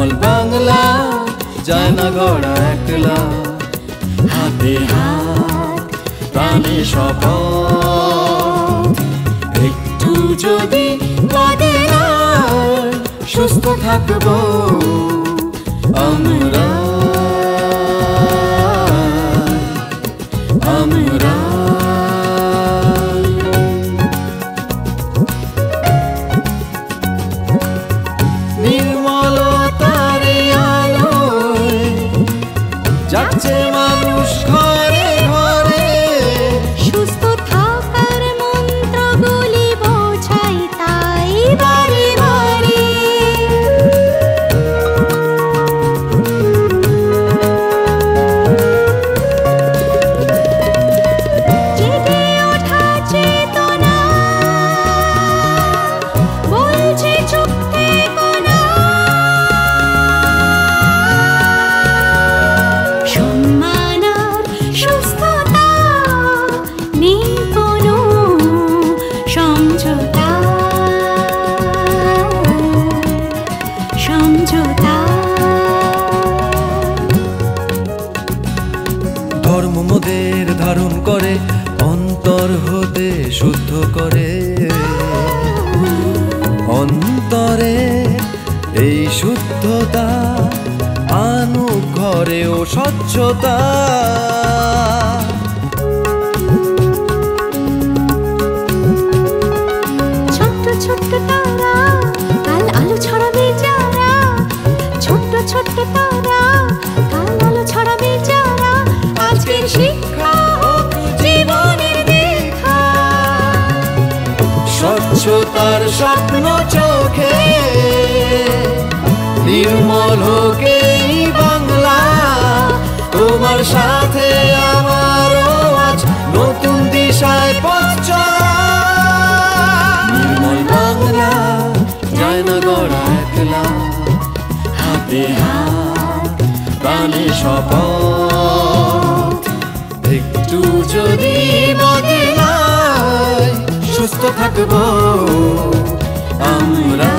নির্মল বাংলা যায় না গড়া একলা, হাতে হাত প্রাণে শপথ, একটু যদি বদলায় সুস্থ থাকবো আমরা। নির্মলতারে আলোয় যাচ্ছে মানুষ ঘরে ঘরে, সুস্থ থাকার মন্ত্রগুলি বোঝাই তাই বারে বারে। জেগে ওঠা চেতনা বলছে চুপ থেকো না, সম্মান আর সুস্থতা নেই কোনো সমঝোতা, সমঝোতা। ধর্ম মোদের ধারণ করে, অন্তর হতে শুদ্ধ করে, অন্তরে এই শুদ্ধতা আনুক ঘরেও স্বচ্ছতা। ছোট্ট ছোট্ট তারা কাল আলো ছড়াবে যারা, ছোট্ট ছোট্ট তারা কাল আলো ছড়াবে যারা, আজকের শিক্ষা হোক জীবনের দেখা, স্বচ্ছতার স্বপ্ন চোখে নির্মল হোক এই বাংলা, তোমার সাথে আমারও আজ নতুন দিশায় পথ চলা। নির্মল বাংলা যায় না গড়া একলা, হাতে হাত প্রাণে শপথ, একটু যদি বদলায় সুস্থ থাকবো আমরা।